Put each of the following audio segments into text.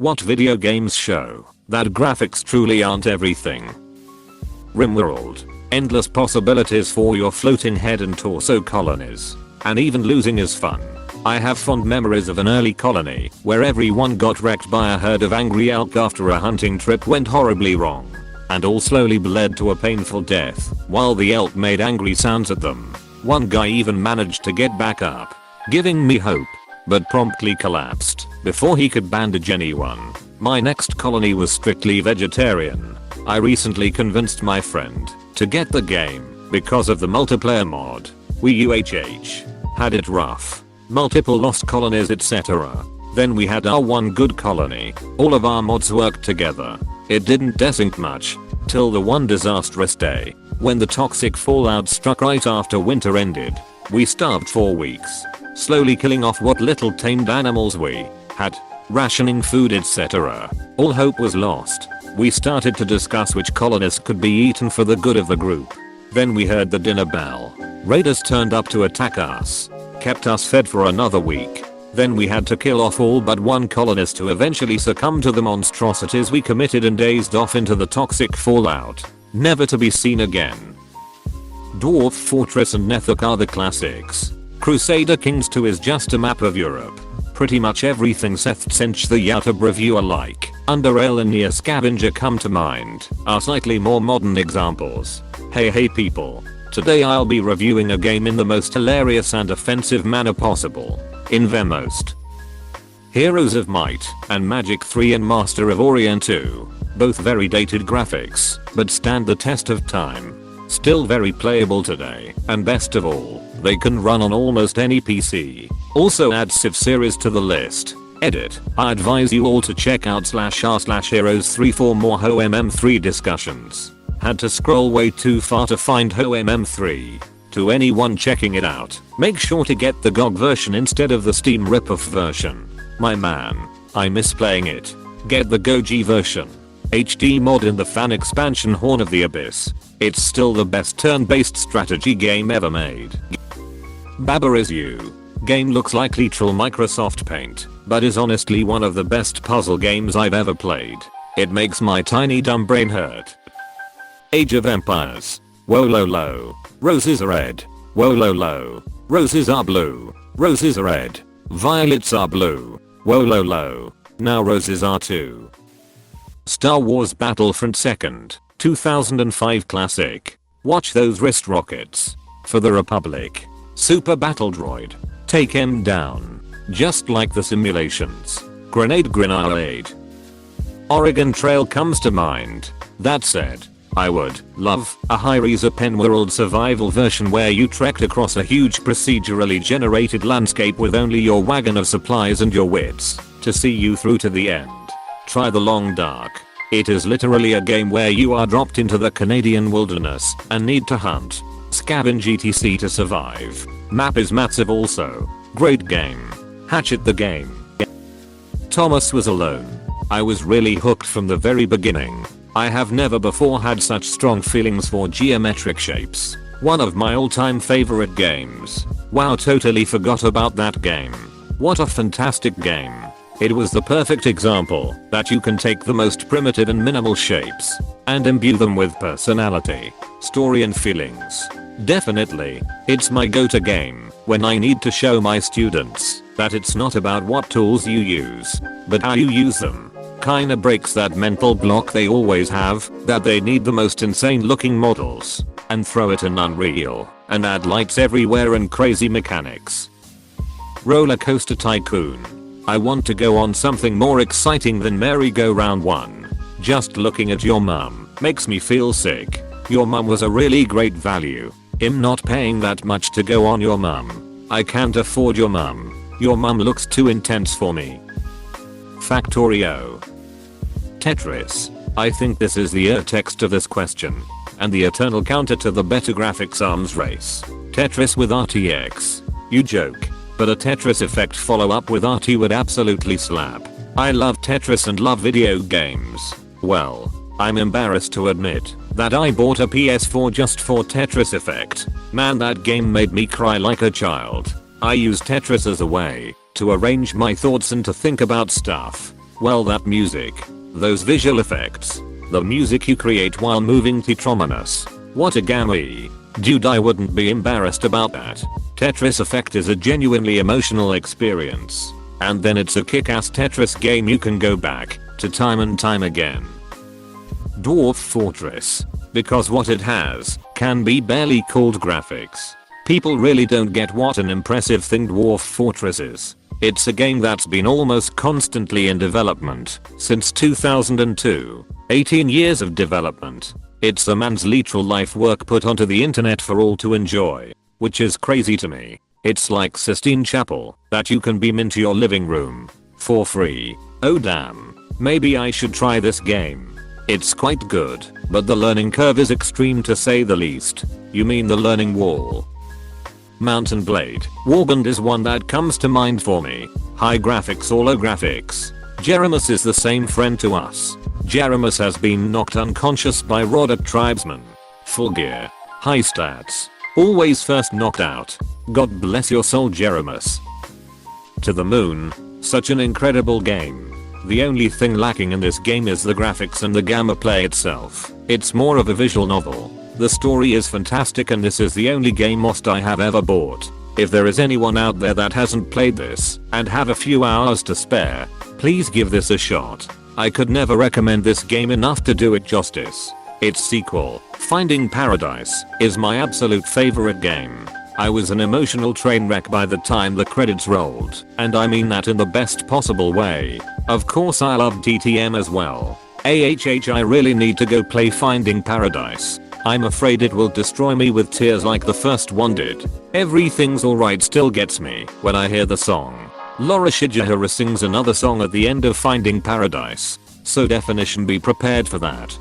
What video games show that graphics truly aren't everything? RimWorld. Endless possibilities for your floating head and torso colonies. And even losing is fun. I have fond memories of an early colony where everyone got wrecked by a herd of angry elk after a hunting trip went horribly wrong. And all slowly bled to a painful death while the elk made angry sounds at them. One guy even managed to get back up, giving me hope, but promptly collapsed before he could bandage anyone. My next colony was strictly vegetarian. I recently convinced my friend to get the game because of the multiplayer mod. We had it rough. Multiple lost colonies, etc. Then we had our one good colony. All of our mods worked together. It didn't desync much till the one disastrous day when the toxic fallout struck right after winter ended. We starved for weeks, slowly killing off what little tamed animals we had, rationing food, etc. All hope was lost. We started to discuss which colonists could be eaten for the good of the group. Then we heard the dinner bell. Raiders turned up to attack us, kept us fed for another week. Then we had to kill off all but one colonist who eventually succumbed to the monstrosities we committed and dazed off into the toxic fallout, never to be seen again. Dwarf Fortress and Nethok are the classics. Crusader Kings 2 is just a map of Europe. Pretty much everything Seth Cinch the YouTube reviewer like. Underrail and Near Scavenger come to mind, are slightly more modern examples. Hey people. Today I'll be reviewing a game in the most hilarious and offensive manner possible. In Vemost. Heroes of Might and Magic 3 and Master of Orient 2. Both very dated graphics, but stand the test of time. Still very playable today, and best of all, they can run on almost any PC. Also add Civ series to the list. Edit. I advise you all to check out /r/heroes3 for more HOMM3 discussions. Had to scroll way too far to find HOMM3. To anyone checking it out, make sure to get the GOG version instead of the Steam ripoff version. My man, I miss playing it. Get the GOG version. HD mod in the fan expansion Horn of the Abyss. It's still the best turn-based strategy game ever made. Baba Is You. Game looks like literal Microsoft Paint, but is honestly one of the best puzzle games I've ever played. It makes my tiny dumb brain hurt. Age of Empires. Wololo. Roses are red. Wololo. Roses are blue. Roses are red. Violets are blue. Wololo. Now roses are too. Star Wars Battlefront 2nd, 2005 classic. Watch those wrist rockets. For the Republic. Super Battle Droid. Take him down. Just like the simulations. Grenade. Oregon Trail comes to mind. That said, I would love a high-res open world survival version where you trekked across a huge procedurally generated landscape with only your wagon of supplies and your wits to see you through to the end. Try The Long Dark. It is literally a game where you are dropped into the Canadian wilderness and need to hunt, scavenge etc to survive. Map is massive also. Great game. Hatchet the game. Thomas Was Alone. I was really hooked from the very beginning. I have never before had such strong feelings for geometric shapes. One of my all-time favorite games. Wow, totally forgot about that game. What a fantastic game. It was the perfect example that you can take the most primitive and minimal shapes and imbue them with personality, story and feelings. Definitely, it's my go-to game when I need to show my students that it's not about what tools you use, but how you use them. Kinda breaks that mental block they always have that they need the most insane looking models and throw it in Unreal and add lights everywhere and crazy mechanics. Roller Coaster Tycoon. I want to go on something more exciting than merry-go-round 1. Just looking at your mum makes me feel sick. Your mum was a really great value. I'm not paying that much to go on your mum. I can't afford your mum. Your mum looks too intense for me. Factorio. Tetris. I think this is the text of this question. And the eternal counter to the better graphics arms race. Tetris with RTX. You joke. But a Tetris Effect follow-up with RT would absolutely slap. I love Tetris and love video games. Well, I'm embarrassed to admit that I bought a PS4 just for Tetris Effect. Man, that game made me cry like a child. I use Tetris as a way to arrange my thoughts and to think about stuff. Well, that music. Those visual effects. The music you create while moving Tetrominus. What a gammy. Dude, I wouldn't be embarrassed about that. Tetris Effect is a genuinely emotional experience. And then it's a kick-ass Tetris game you can go back to time and time again. Dwarf Fortress. Because what it has can be barely called graphics. People really don't get what an impressive thing Dwarf Fortress is. It's a game that's been almost constantly in development since 2002. 18 years of development. It's a man's literal life work put onto the internet for all to enjoy. Which is crazy to me. It's like Sistine Chapel that you can beam into your living room for free. Oh damn. Maybe I should try this game. It's quite good, but the learning curve is extreme to say the least. You mean the learning wall? Mountain Blade Warband is one that comes to mind for me. High graphics, holographics. Jeremus is the same friend to us. Jeremus has been knocked unconscious by Roderick Tribesman. Full gear. High stats. Always first knocked out. God bless your soul, Jeremus. To the Moon. Such an incredible game. The only thing lacking in this game is the graphics and the gameplay itself. It's more of a visual novel. The story is fantastic and this is the only game most I have ever bought. If there is anyone out there that hasn't played this and have a few hours to spare, please give this a shot. I could never recommend this game enough to do it justice. Its sequel, Finding Paradise, is my absolute favorite game. I was an emotional train wreck by the time the credits rolled, and I mean that in the best possible way. Of course I loved TTM as well. I really need to go play Finding Paradise. I'm afraid it will destroy me with tears like the first one did. Everything's Alright still gets me when I hear the song. Laura Shigehara sings another song at the end of Finding Paradise, so definition be prepared for that.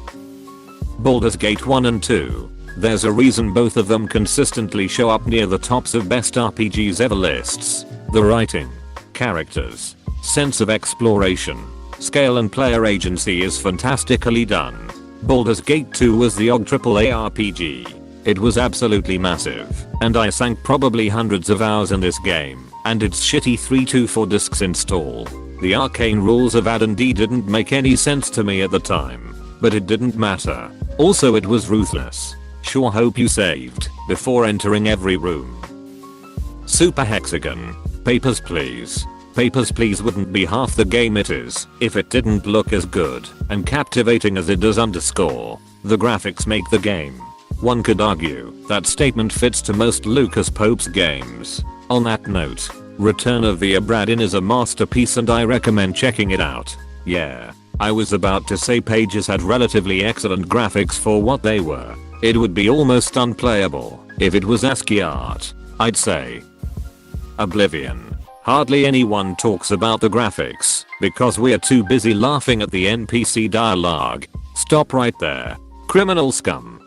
Baldur's Gate 1 and 2. There's a reason both of them consistently show up near the tops of best RPGs ever lists. The writing, characters, sense of exploration, scale and player agency is fantastically done. Baldur's Gate 2 was the OG AAA RPG. It was absolutely massive, and I sank probably hundreds of hours in this game, and its shitty 324 discs install. The arcane rules of AD&D didn't make any sense to me at the time, but it didn't matter. Also it was ruthless. Sure hope you saved before entering every room. Super Hexagon. Papers, Please. Papers, Please wouldn't be half the game it is if it didn't look as good and captivating as it does. The graphics make the game. One could argue that statement fits to most Lucas Pope's games. On that note, Return of the Obra Dinn is a masterpiece and I recommend checking it out. Yeah, I was about to say Pages had relatively excellent graphics for what they were. It would be almost unplayable if it was ASCII art, I'd say. Oblivion. Hardly anyone talks about the graphics because we're too busy laughing at the NPC dialogue. Stop right there. Criminal scum.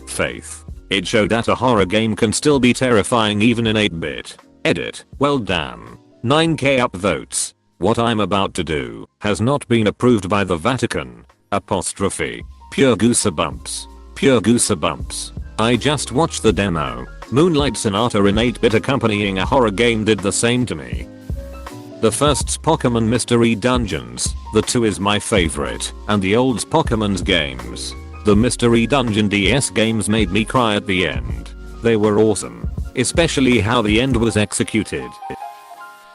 Faith. It showed that a horror game can still be terrifying even in 8-bit. Edit. Well damn. 9k upvotes. What I'm about to do has not been approved by the Vatican. Apostrophe. Pure goosebumps. Pure goosebumps. I just watched the demo. Moonlight Sonata in 8-bit accompanying a horror game did the same to me. The first's Pokémon Mystery Dungeons. The 2 is my favorite, and the old's Pokémon's games. The Mystery Dungeon DS games made me cry at the end. They were awesome. Especially how the end was executed.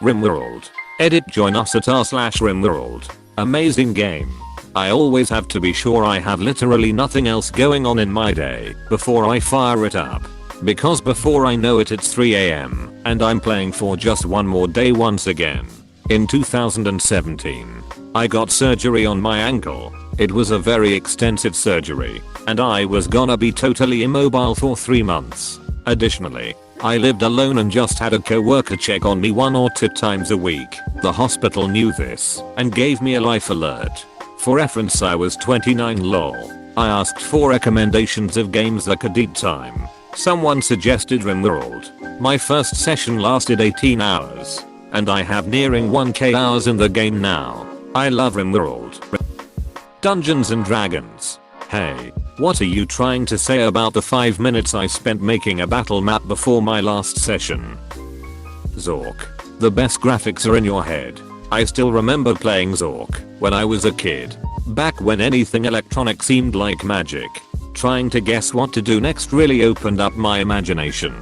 RimWorld. Edit join us at r/RimWorld. Amazing game. I always have to be sure I have literally nothing else going on in my day before I fire it up. Because before I know it it's 3 AM and I'm playing for just one more day once again. In 2017, I got surgery on my ankle. It was a very extensive surgery and I was gonna be totally immobile for 3 months. Additionally, I lived alone and just had a coworker check on me 1 or 2 times a week. The hospital knew this and gave me a life alert. For reference, I was 29 lol. I asked for recommendations of games that could eat time. Someone suggested RimWorld. My first session lasted 18 hours. And I have nearing 1k hours in the game now. I love RimWorld. Dungeons and Dragons. Hey, what are you trying to say about the 5 minutes I spent making a battle map before my last session? Zork. The best graphics are in your head. I still remember playing Zork when I was a kid. Back when anything electronic seemed like magic. Trying to guess what to do next really opened up my imagination.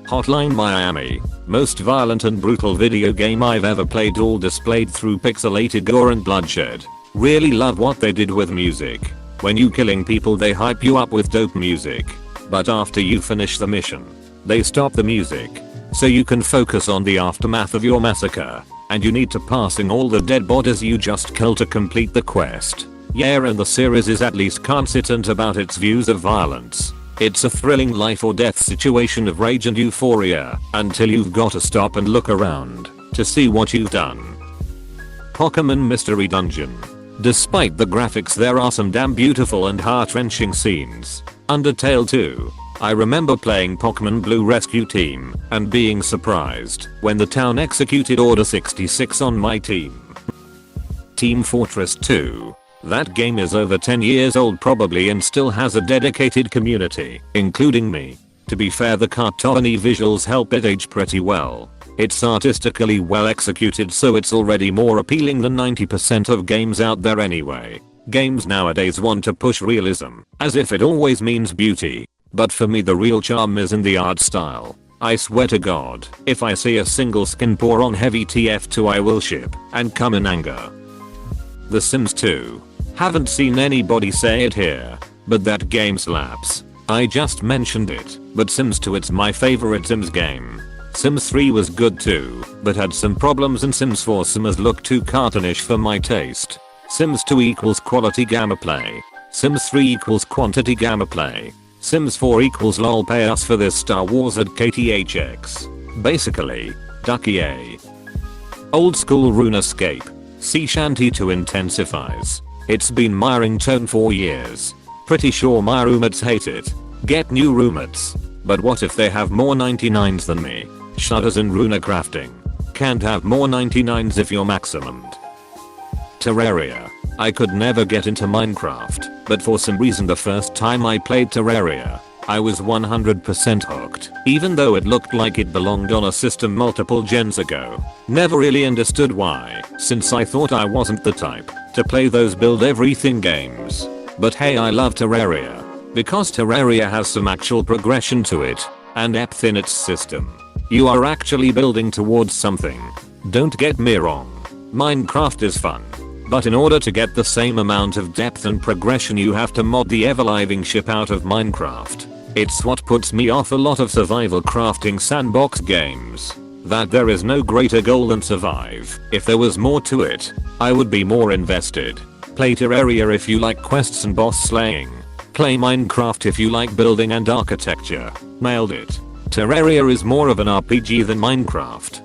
Hotline Miami. Most violent and brutal video game I've ever played, all displayed through pixelated gore and bloodshed. Really love what they did with music. When you killing people they hype you up with dope music. But after you finish the mission, they stop the music. So you can focus on the aftermath of your massacre. And you need to passing all the dead bodies you just killed to complete the quest. Yeah, and the series is at least consistent about its views of violence. It's a thrilling life or death situation of rage and euphoria until you've got to stop and look around to see what you've done. Pokémon Mystery Dungeon. Despite the graphics, there are some damn beautiful and heart-wrenching scenes. Undertale 2. I remember playing Pokémon Blue Rescue Team and being surprised when the town executed Order 66 on my team. Team Fortress 2. That game is over 10 years old probably and still has a dedicated community, including me. To be fair, the cartoony visuals help it age pretty well. It's artistically well executed, so it's already more appealing than 90% of games out there anyway. Games nowadays want to push realism, as if it always means beauty. But for me the real charm is in the art style. I swear to God, if I see a single skin pour on heavy TF2 I will ship and come in anger. The Sims 2. Haven't seen anybody say it here, but that game slaps. I just mentioned it, but Sims 2, it's my favorite Sims game. Sims 3 was good too, but had some problems, and Sims 4 Sims look too cartoonish for my taste. Sims 2 equals quality gamma play. Sims 3 equals quantity gamma play. Sims 4 equals lol pay us for this Star Wars at KTHX. Basically, Ducky A. Old school RuneScape. Sea Shanty 2 intensifies. It's been my ringtone for years. Pretty sure my roommates hate it. Get new roommates. But what if they have more 99s than me? Shudders in Runa crafting. Can't have more 99s if you're maximumed. Terraria. I could never get into Minecraft, but for some reason the first time I played Terraria, I was 100% hooked, even though it looked like it belonged on a system multiple gens ago. Never really understood why, since I thought I wasn't the type to play those build everything games. But hey, I love Terraria, because Terraria has some actual progression to it, and depth in its system. You are actually building towards something. Don't get me wrong, Minecraft is fun. But in order to get the same amount of depth and progression you have to mod the ever-living shit out of Minecraft. It's what puts me off a lot of survival crafting sandbox games. That there is no greater goal than survive. If there was more to it, I would be more invested. Play Terraria if you like quests and boss slaying. Play Minecraft if you like building and architecture. Nailed it. Terraria is more of an RPG than Minecraft.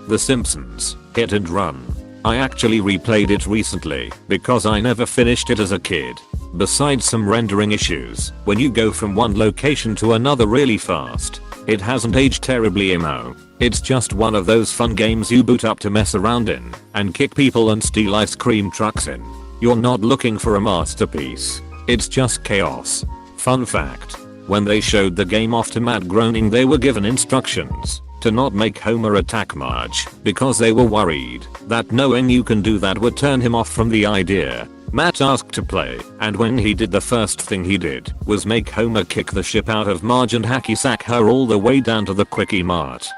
The Simpsons. Hit and run. I actually replayed it recently because I never finished it as a kid. Besides some rendering issues, when you go from one location to another really fast, it hasn't aged terribly emo. It's just one of those fun games you boot up to mess around in and kick people and steal ice cream trucks in. You're not looking for a masterpiece. It's just chaos. Fun fact, when they showed the game off to Matt Groening, they were given instructions to not make Homer attack Marge because they were worried that knowing you can do that would turn him off from the idea. Matt asked to play, and when he did, the first thing he did was make Homer kick the shit out of Marge and hacky sack her all the way down to the Quickie Mart.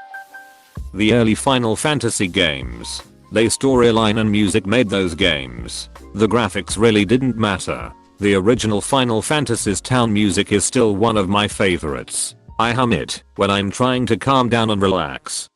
The early Final Fantasy games. Their storyline and music made those games. The graphics really didn't matter. The original Final Fantasy's town music is still one of my favorites. I hum it when I'm trying to calm down and relax.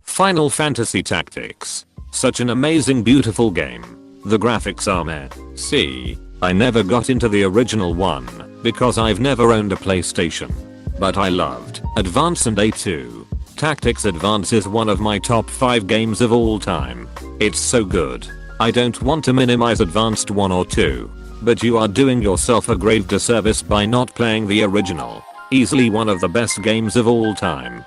Final Fantasy Tactics. Such an amazing, beautiful game. The graphics are meh. See, I never got into the original one because I've never owned a PlayStation. But I loved Advance and A2. Tactics Advance is one of my top 5 games of all time. It's so good. I don't want to minimize Advanced 1 or 2, but you are doing yourself a grave disservice by not playing the original. Easily one of the best games of all time.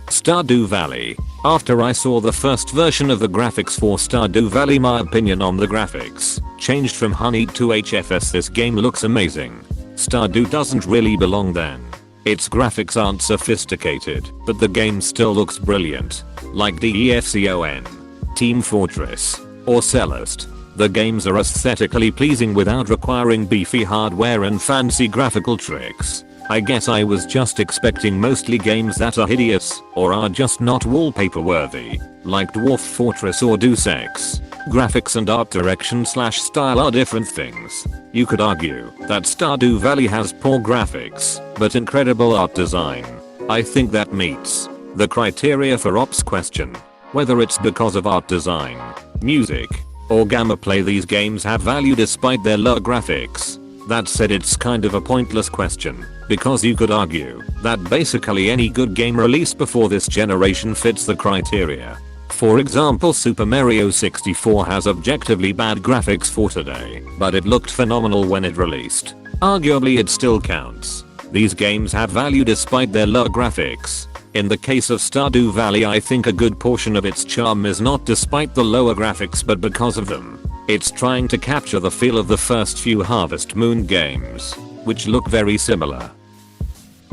Stardew Valley. After I saw the first version of the graphics for Stardew Valley, my opinion on the graphics changed from honey to HFS. This game looks amazing. Stardew doesn't really belong then. Its graphics aren't sophisticated, but the game still looks brilliant. like DEFCON, Team Fortress, or Celeste. The games are aesthetically pleasing without requiring beefy hardware and fancy graphical tricks. I guess I was just expecting mostly games that are hideous or are just not wallpaper worthy, like Dwarf Fortress or Deus Ex. Graphics and art direction / style are different things. You could argue that Stardew Valley has poor graphics, but incredible art design. I think that meets the criteria for Ops question. Whether it's because of art design, music, or gameplay, these games have value despite their low graphics. That said, it's kind of a pointless question, because you could argue that basically any good game released before this generation fits the criteria. For example, Super Mario 64 has objectively bad graphics for today, but it looked phenomenal when it released. Arguably it still counts. These games have value despite their low graphics. In the case of Stardew Valley, I think a good portion of its charm is not despite the lower graphics but because of them. It's trying to capture the feel of the first few Harvest Moon games, which look very similar.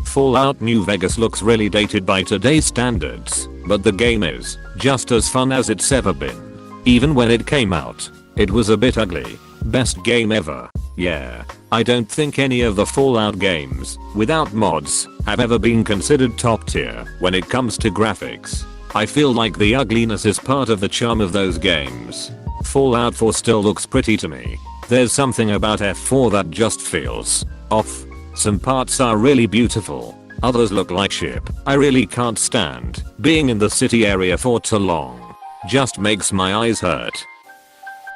Fallout New Vegas looks really dated by today's standards, but the game is just as fun as it's ever been. Even when it came out, it was a bit ugly. Best game ever. Yeah, I don't think any of the Fallout games, without mods, have ever been considered top tier when it comes to graphics. I feel like the ugliness is part of the charm of those games. Fallout 4 still looks pretty to me. There's something about F4 that just feels off. Some parts are really beautiful, others look like shit. I really can't stand being in the city area for too long. Just makes my eyes hurt.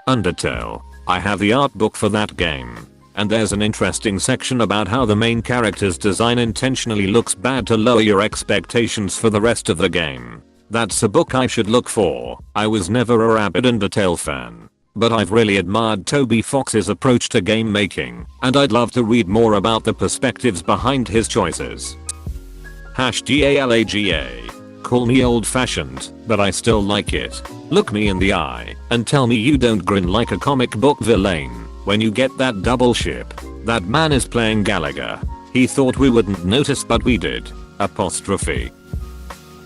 Undertale. I have the art book for that game, and there's an interesting section about how the main character's design intentionally looks bad to lower your expectations for the rest of the game. That's a book I should look for. I was never a rabid Undertale fan, but I've really admired Toby Fox's approach to game making, and I'd love to read more about the perspectives behind his choices. #GALAGA. Call me old fashioned, but I still like it. Look me in the eye and tell me you don't grin like a comic book villain when you get that double ship. That man is playing Gallagher. He thought we wouldn't notice but we did. Apostrophe.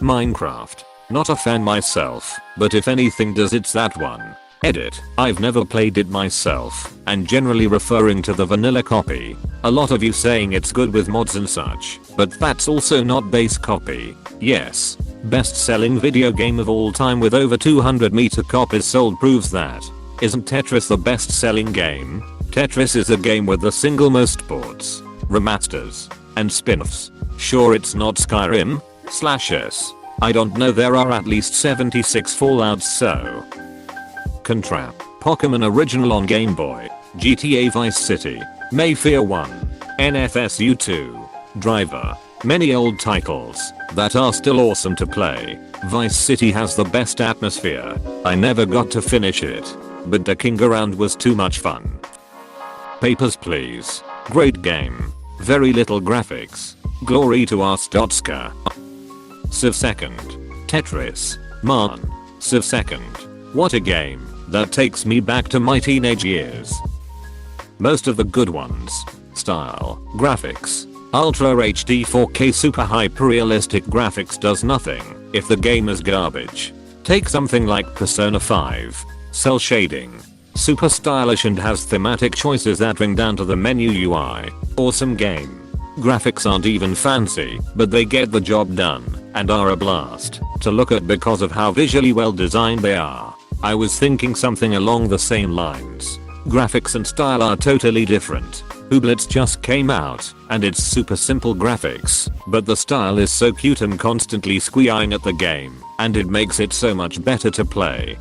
Minecraft. Not a fan myself, but if anything does it's that one. Edit. I've never played it myself, and generally referring to the vanilla copy. A lot of you saying it's good with mods and such, but that's also not base copy. Yes. Best selling video game of all time with over 200 million copies sold proves that. Isn't Tetris the best selling game? Tetris is a game with the single most ports, remasters, and spin-offs. Sure it's not Skyrim? /s. I don't know, there are at least 76 Fallouts so. Contrap. Pokémon original on Game Boy. GTA Vice City. Mayfair 1. NFSU 2. Driver. Many old titles that are still awesome to play. Vice City has the best atmosphere. I never got to finish it, but dicking around was too much fun. Papers, Please. Great game. Very little graphics. Glory to Arstotzka. Civ 2nd. Tetris. Man. Civ 2nd. What a game. That takes me back to my teenage years. Most of the good ones. Style. Graphics. Ultra HD 4K super hyper realistic graphics does nothing if the game is garbage. Take something like Persona 5. Cell shading. Super stylish and has thematic choices that ring down to the menu UI. Awesome game. Graphics aren't even fancy, but they get the job done and are a blast to look at because of how visually well designed they are. I was thinking something along the same lines. Graphics and style are totally different. Ooblets just came out, and it's super simple graphics, but the style is so cute and constantly squealing at the game, and it makes it so much better to play.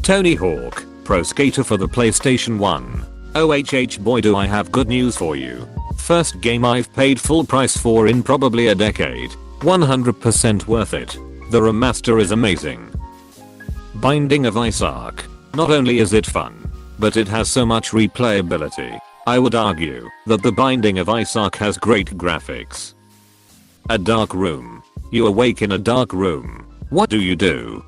Tony Hawk, Pro Skater for the PlayStation 1. OHH boy, do I have good news for you. First game I've paid full price for in probably a decade. 100% worth it. The remaster is amazing. Binding of Isaac. Not only is it fun, but it has so much replayability. I would argue that The Binding of Isaac has great graphics. A dark room. You awake in a dark room. What do you do?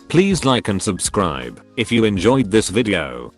Please like and subscribe if you enjoyed this video.